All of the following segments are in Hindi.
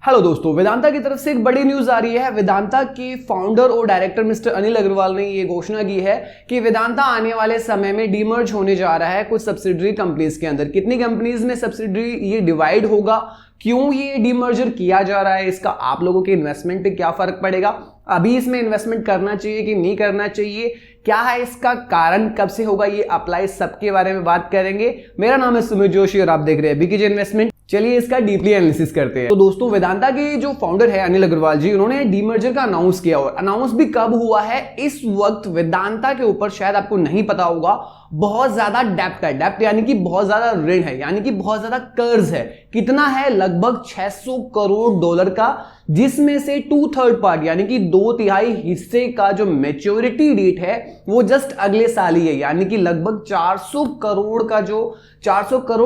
हेलो दोस्तों, वेदांता की तरफ से एक बड़ी न्यूज आ रही है। वेदांता के फाउंडर और डायरेक्टर मिस्टर अनिल अग्रवाल ने ये घोषणा की है कि वेदांता आने वाले समय में डीमर्ज होने जा रहा है कुछ सब्सिडरी कंपनीज के अंदर। कितनी कंपनीज में सब्सिडरी ये डिवाइड होगा, क्यों ये डीमर्जर किया जा रहा है, इसका आप लोगों के इन्वेस्टमेंट पे क्या फर्क पड़ेगा, अभी इसमें इन्वेस्टमेंट करना चाहिए कि नहीं करना चाहिए, क्या है इसका कारण, कब से होगा ये अप्लाई, सबके बारे में बात करेंगे। मेरा नाम है सुमित जोशी और आप देख रहे हैं बीकेजे इन्वेस्टमेंट। चलिए इसका डीपली एनालिसिस करते हैं। तो दोस्तों, वेदांता के जो फाउंडर है अनिल अग्रवाल जी, उन्होंने डीमर्जर का अनाउंस किया और अनाउंस भी कब हुआ है, इस वक्त वेदांता के ऊपर शायद आपको नहीं पता होगा बहुत ज्यादा डेप्ट है। डेप्ट यानी कि बहुत ज्यादा ऋण है, यानी कि बहुत ज्यादा कर्ज है। कितना है? लगभग 600 करोड़ डॉलर का, जिसमें से 2/3 पार्ट यानी कि 2/3 हिस्से का जो मैच्योरिटी डेट है वो जस्ट अगले साल ही है। यानी कि लगभग 400 करोड़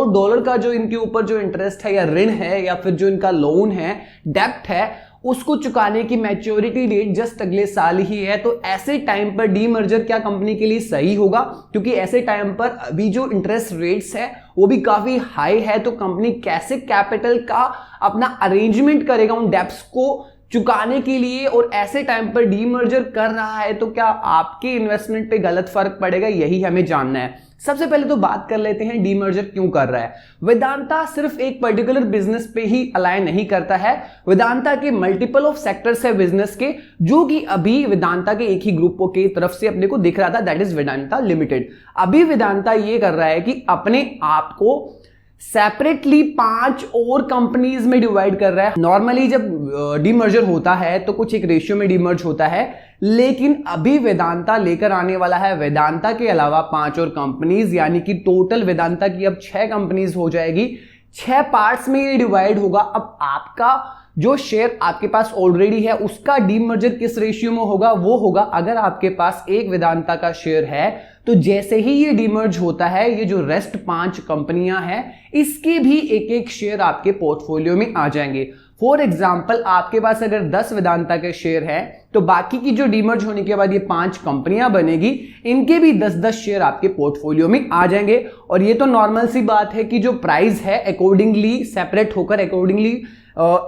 डॉलर का जो इनके ऊपर जो इंटरेस्ट है या ऋण है या फिर जो इनका लोन है, डेप्ट है, उसको चुकाने की मैच्योरिटी डेट जस्ट अगले साल ही है। तो ऐसे टाइम पर डीमर्जर क्या कंपनी के लिए सही होगा? क्योंकि ऐसे टाइम पर अभी जो इंटरेस्ट रेट्स है वो भी काफी हाई है। तो कंपनी कैसे कैपिटल का अपना अरेंजमेंट करेगा उन डेप्स को चुकाने के लिए, और ऐसे टाइम पर डीमर्जर कर रहा है तो क्या आपके इन्वेस्टमेंट पे गलत फर्क पड़ेगा, यही हमें जानना है। सबसे पहले तो बात कर लेते हैं डीमर्जर क्यों कर रहा है। वेदांता सिर्फ एक पर्टिकुलर बिजनेस पे ही अलाइन नहीं करता है। वेदांता के मल्टीपल ऑफ सेक्टर्स है बिजनेस के, जो कि अभी वेदांता के एक ही ग्रुप की तरफ से अपने को दिख रहा था, दैट इज वेदांता लिमिटेड। अभी वेदांता ये कर रहा है कि अपने आप को सेपरेटली 5 और कंपनीज में डिवाइड कर रहा है। नॉर्मली जब डीमर्जर होता है तो कुछ एक रेशियो में डीमर्ज होता है, लेकिन अभी वेदांता लेकर आने वाला है वेदांता के अलावा 5 और कंपनीज, यानी कि टोटल वेदांता की अब 6 कंपनीज हो जाएगी। 6 पार्ट्स में ये डिवाइड होगा। अब आपका जो शेयर आपके पास ऑलरेडी है उसका डीमर्जर किस रेशियो में होगा? वो होगा, अगर आपके पास एक वेदांता का शेयर है तो जैसे ही ये डीमर्ज होता है, ये जो रेस्ट 5 कंपनियां हैं इसके भी एक एक शेयर आपके पोर्टफोलियो में आ जाएंगे। फॉर एग्जाम्पल, आपके पास अगर 10 वेदांता के शेयर है तो बाकी की जो डीमर्ज होने के बाद ये 5 कंपनियां बनेगी, इनके भी 10-10 शेयर आपके पोर्टफोलियो में आ जाएंगे। और ये तो नॉर्मल सी बात है कि जो प्राइस है अकॉर्डिंगली सेपरेट होकर अकॉर्डिंगली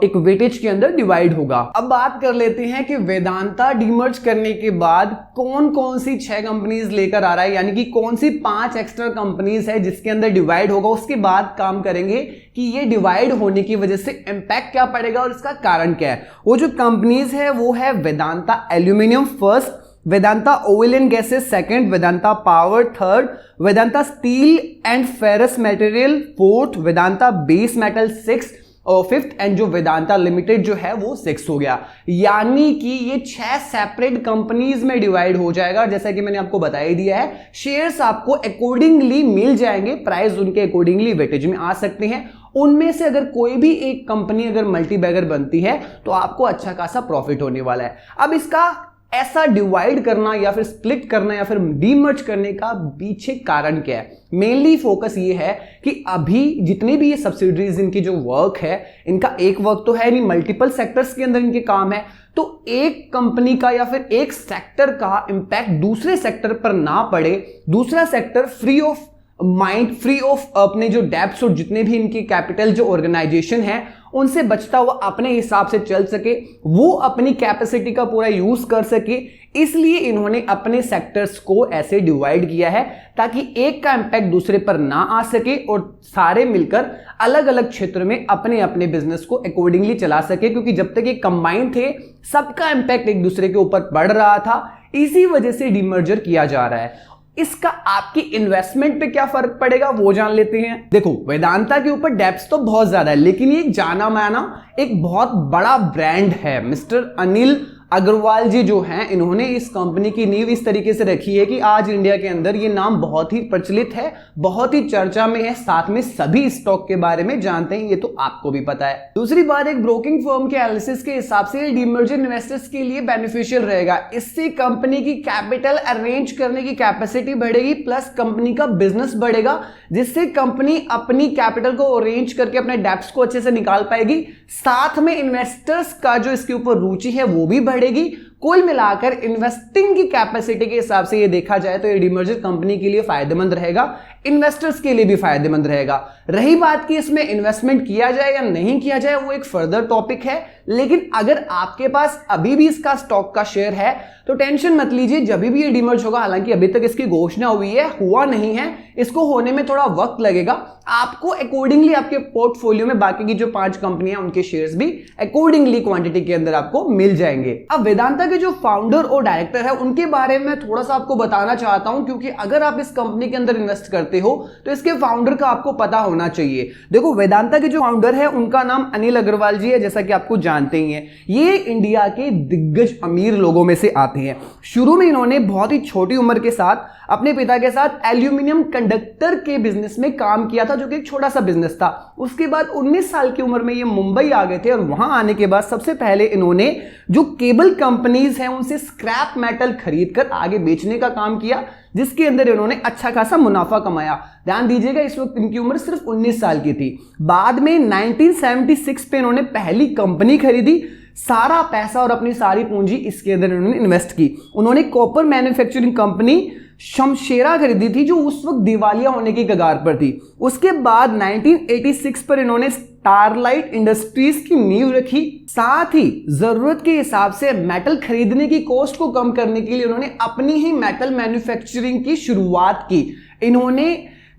एक वेटेज के अंदर डिवाइड होगा। अब बात कर लेते हैं कि वेदांता डीमर्ज करने के बाद कौन कौन सी 6 कंपनीज लेकर आ रहा है, यानी कि कौन सी 5 एक्स्ट्रा कंपनीज है जिसके अंदर डिवाइड होगा। उसके बाद काम करेंगे कि ये डिवाइड होने की वजह से इंपैक्ट क्या पड़ेगा और इसका कारण क्या है। वो जो कंपनीज है वो है Vedanta aluminium first, Vedanta oil and gases second, Vedanta power third, Vedanta steel and ferrous material fourth, Vedanta base metal sixth और फिफ्थ, एंड जो वेदांता लिमिटेड जो है वो 6 हो गया। यानी कि ये 6 सेपरेट कंपनीज में डिवाइड हो जाएगा। जैसा कि मैंने आपको बता ही दिया है, शेयर्स आपको अकॉर्डिंगली मिल जाएंगे, प्राइस उनके अकॉर्डिंगली वेटेज में आ सकते हैं। उनमें से अगर कोई भी एक कंपनी अगर मल्टी बैगर बनती है तो आपको अच्छा खासा प्रॉफिट होने वाला है। अब इसका ऐसा डिवाइड करना या फिर स्प्लिट करना या फिर डीमर्ज करने का पीछे कारण क्या है? मेनली फोकस ये है कि अभी जितने भी ये सब्सिडरीज इनकी जो वर्क है, इनका एक वर्क तो है नहीं, मल्टीपल सेक्टर्स के अंदर इनके काम है। तो एक कंपनी का या फिर एक सेक्टर का इंपैक्ट दूसरे सेक्टर पर ना पड़े, दूसरा sector free of mind, free of अपने जो डेब्ट्स और जितने भी इनकी कैपिटल जो ऑर्गेनाइजेशन है उनसे बचता हुआ अपने हिसाब से चल सके, वो अपनी कैपेसिटी का पूरा यूज कर सके। इसलिए इन्होंने अपने सेक्टर्स को ऐसे डिवाइड किया है ताकि एक का इंपैक्ट दूसरे पर ना आ सके और सारे मिलकर अलग अलग क्षेत्र में अपने अपने बिजनेस को अकॉर्डिंगली चला सके। क्योंकि जब तक ये कंबाइन थे सबका इंपैक्ट एक दूसरे के ऊपर पड़ रहा था, इसी वजह से डीमर्जर किया जा रहा है। इसका आपकी इन्वेस्टमेंट पे क्या फर्क पड़ेगा वो जान लेते हैं। देखो, वेदांता के ऊपर डेब्ट्स तो बहुत ज्यादा है, लेकिन ये जाना माना एक बहुत बड़ा ब्रांड है। मिस्टर अनिल अग्रवाल जी जो हैं, इन्होंने इस कंपनी की नींव इस तरीके से रखी है कि आज इंडिया के अंदर ये नाम बहुत ही प्रचलित है, बहुत ही चर्चा में है, साथ में सभी स्टॉक के बारे में जानते हैं, ये तो आपको भी पता है। दूसरी बात, एक ब्रोकिंग फर्म के एनालिसिस के हिसाब से डीमर्जर इन्वेस्टर्स के लिए बेनिफिशियल रहेगा। इससे कंपनी की कैपिटल अरेंज करने की कैपेसिटी बढ़ेगी, प्लस कंपनी का बिजनेस बढ़ेगा, जिससे कंपनी अपनी कैपिटल को अरेंज करके अपने डेब्ट्स को अच्छे से निकाल पाएगी। साथ में इन्वेस्टर्स का जो इसके ऊपर रुचि है वो भी बढ़ेगी, कुल मिलाकर इन्वेस्टिंग की कैपेसिटी के हिसाब से ये देखा जाए तो ये डीमर्जर कंपनी के लिए फायदेमंद रहेगा, इन्वेस्टर्स के लिए भी फायदेमंद रहेगा। रही बात कि इसमें इन्वेस्टमेंट किया जाए या नहीं किया जाए, वो एक फर्दर टॉपिक है, लेकिन अगर आपके पास अभी भी इसका स्टॉक का शेयर है तो टेंशन मत लीजिए, जब भी ये डीमर्ज होगा, हालांकि अभी तक इसकी घोषणा हुई है, हुआ नहीं है, इसको होने में थोड़ा वक्त लगेगा, आपको अकॉर्डिंगली आपके पोर्टफोलियो में बाकी की जो 5 कंपनियां उनके शेयर्स भी अकॉर्डिंगली क्वांटिटी के अंदर आपको मिल जाएंगे। अब वेदांता के जो फाउंडर और डायरेक्टर है उनके बारे में थोड़ा सा आपको बताना चाहता हूं, क्योंकि अगर आप इस कंपनी के अंदर इन्वेस्ट करते हो तो इसके फाउंडर का आपको पता होना चाहिए। देखो, वेदांता के जो फाउंडर है उनका नाम अनिल अग्रवाल जी है, जैसा कि आपको जानते ही हैं। ये इंडिया के दिग्गज अमीर लोगों में से आते हैं। शुरू में इन्होंने बहुत ही छोटी उम्र के साथ अपने पिता के साथ एल्यूमिनियम कंडक्टर के बिजनेस में काम किया था, जो कि एक छोटा सा बिजनेस था। उसके बाद 19 साल की उम्र में ये मुंबई आ गए थे और वहां आने के बाद सबसे पहले इन्होंने जो केबल कंपनीज हैं उनसे स्क्रैप मेटल खरीदकर आगे बेचने का काम किया, जिसके अंदर इन्होंने अच्छा खासा मुनाफा कमाया। ध्यान दीजिएगा, इस वक्त इनकी उम्र सिर्फ 19 साल की थी। बाद में 1976 पे इन्होंने पहली कंपनी खरीदी, सारा पैसा और अपनी सारी पूंजी इसके अंदर इन्होंने इन्वेस्ट की। उन्होंने कॉपर मैन्युफैक्चरिंग कंपनी शमशेरा खरीदी थी, जो उस वक्त दिवालिया होने की कगार पर थी। उसके बाद 1986 पर इन्होंने स्टारलाइट इंडस्ट्रीज की नींव रखी। साथ ही जरूरत के हिसाब से मेटल खरीदने की कॉस्ट को कम करने के लिए उन्होंने अपनी ही मेटल मैन्युफैक्चरिंग की शुरुआत की। इन्होंने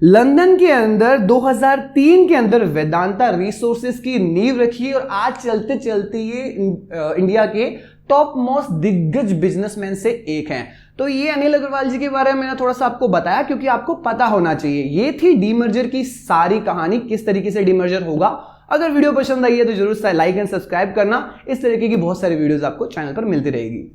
लंदन के अंदर 2003 के अंदर वेदांता रिसोर्सेज की नींव रखी और आज चलते चलते ये इंडिया के टॉप मोस्ट दिग्गज बिजनेसमैन से एक हैं। तो ये अनिल अग्रवाल जी के बारे में मैंने थोड़ा सा आपको बताया, क्योंकि आपको पता होना चाहिए। ये थी डीमर्जर की सारी कहानी, किस तरीके से डीमर्जर होगा। अगर वीडियो पसंद आई है तो जरूर लाइक एंड सब्सक्राइब करना। इस तरीके की बहुत सारी वीडियोस आपको चैनल पर मिलती रहेगी।